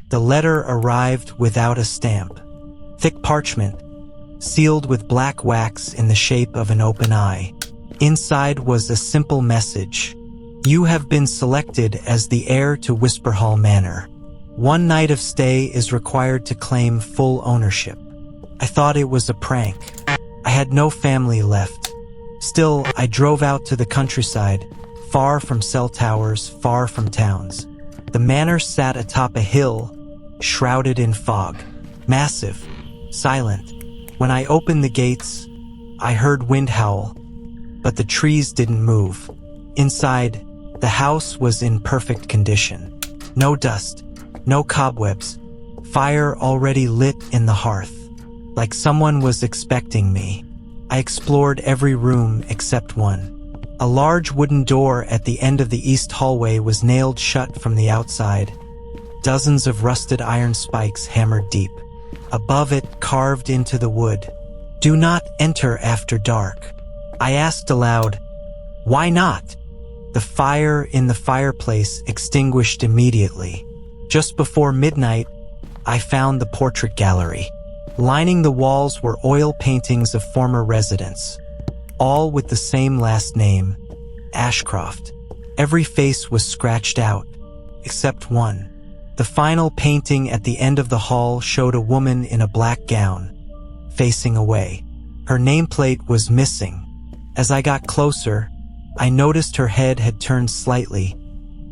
The letter arrived without a stamp. Thick parchment, sealed with black wax in the shape of an open eye. Inside was a simple message. You have been selected as the heir to Whisperhall Manor. 1 night of stay is required to claim full ownership. I thought it was a prank. I had no family left. Still, I drove out to the countryside, far from cell towers, far from towns. The manor sat atop a hill, shrouded in fog. Massive, silent. When I opened the gates, I heard wind howl, but the trees didn't move. Inside, the house was in perfect condition. No dust, no cobwebs, fire already lit in the hearth. Like someone was expecting me. I explored every room except one. A large wooden door at the end of the east hallway was nailed shut from the outside. Dozens of rusted iron spikes hammered deep. Above it, carved into the wood, "Do not enter after dark." I asked aloud, "Why not?" The fire in the fireplace extinguished immediately. Just before midnight, I found the portrait gallery. Lining the walls were oil paintings of former residents, all with the same last name, Ashcroft. Every face was scratched out, except one. The final painting at the end of the hall showed a woman in a black gown, facing away. Her nameplate was missing. As I got closer, I noticed her head had turned slightly,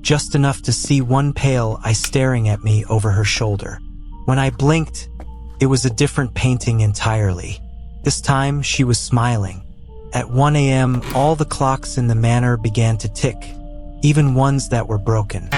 just enough to see one pale eye staring at me over her shoulder. When I blinked, it was a different painting entirely. This time, she was smiling. At 1 a.m., all the clocks in the manor began to tick, even ones that were broken.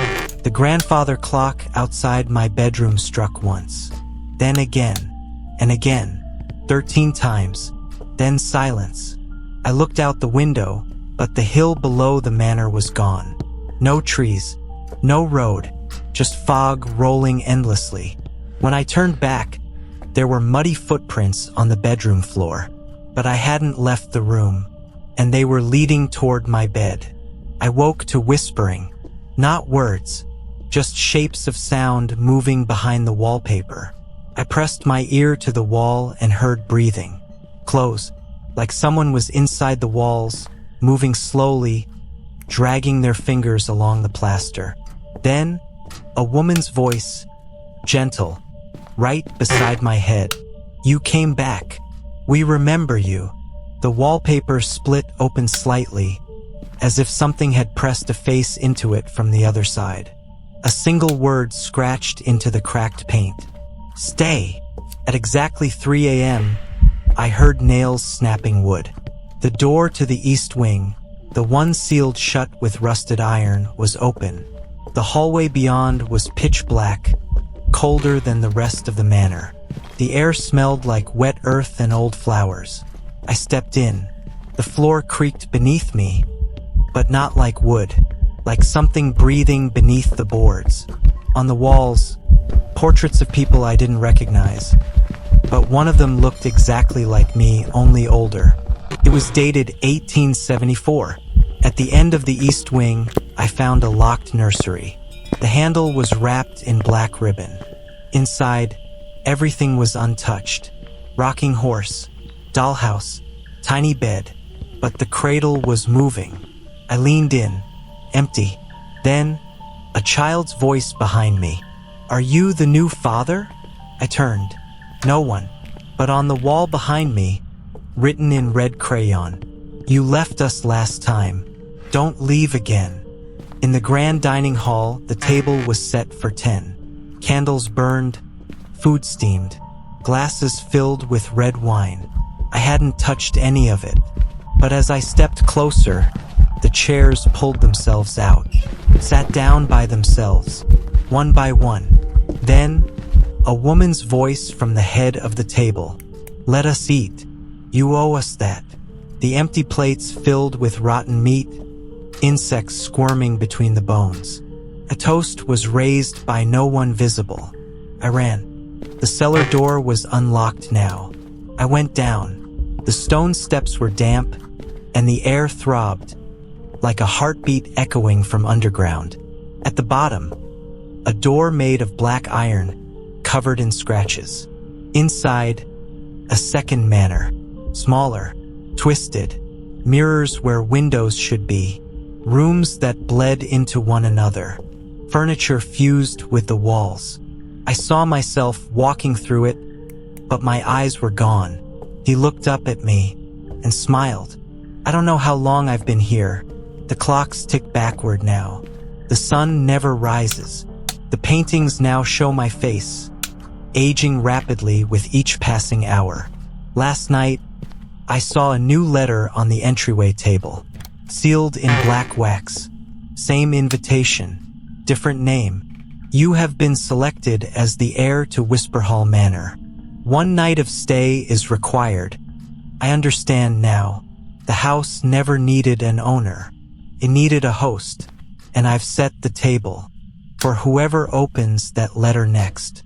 The grandfather clock outside my bedroom struck once, then again, and again, 13 times, then silence. I looked out the window, but the hill below the manor was gone. No trees, no road, just fog rolling endlessly. When I turned back, there were muddy footprints on the bedroom floor, but I hadn't left the room, and they were leading toward my bed. I woke to whispering, not words, just shapes of sound moving behind the wallpaper. I pressed my ear to the wall and heard breathing. Close, like someone was inside the walls, moving slowly, dragging their fingers along the plaster. Then, a woman's voice, gentle, right beside my head. "You came back. We remember you." The wallpaper split open slightly, as if something had pressed a face into it from the other side. A single word scratched into the cracked paint. "Stay." At exactly 3 a.m., I heard nails snapping wood. The door to the east wing, the one sealed shut with rusted iron, was open. The hallway beyond was pitch black, colder than the rest of the manor. The air smelled like wet earth and old flowers. I stepped in. The floor creaked beneath me, but not like wood, like something breathing beneath the boards. On the walls, portraits of people I didn't recognize, but one of them looked exactly like me, only older. It was dated 1874. At the end of the east wing, I found a locked nursery. The handle was wrapped in black ribbon. Inside, everything was untouched. Rocking horse, dollhouse, tiny bed, but the cradle was moving. I leaned in, empty. Then, a child's voice behind me. "Are you the new father?" I turned. No one. But on the wall behind me, written in red crayon, "You left us last time. Don't leave again." In the grand dining hall, the table was set for 10. Candles burned, food steamed, glasses filled with red wine. I hadn't touched any of it. But as I stepped closer, the chairs pulled themselves out, sat down by themselves, one by one. Then, a woman's voice from the head of the table. "Let us eat. You owe us that." The empty plates filled with rotten meat, insects squirming between the bones. A toast was raised by no one visible. I ran. The cellar door was unlocked now. I went down. The stone steps were damp, and the air throbbed, like a heartbeat echoing from underground. At the bottom, A door made of black iron, covered in scratches. Inside, a second manor. Smaller, twisted, mirrors where windows should be. Rooms that bled into one another. Furniture fused with the walls. I saw myself walking through it, but my eyes were gone. He looked up at me and smiled. I don't know how long I've been here. The clocks tick backward now. The sun never rises. The paintings now show my face, aging rapidly with each passing hour. Last night, I saw a new letter on the entryway table, sealed in black wax. Same invitation, different name. You have been selected as the heir to Whisperhall Manor. 1 night of stay is required. I understand now. The house never needed an owner. It needed a host, and I've set the table for whoever opens that letter next.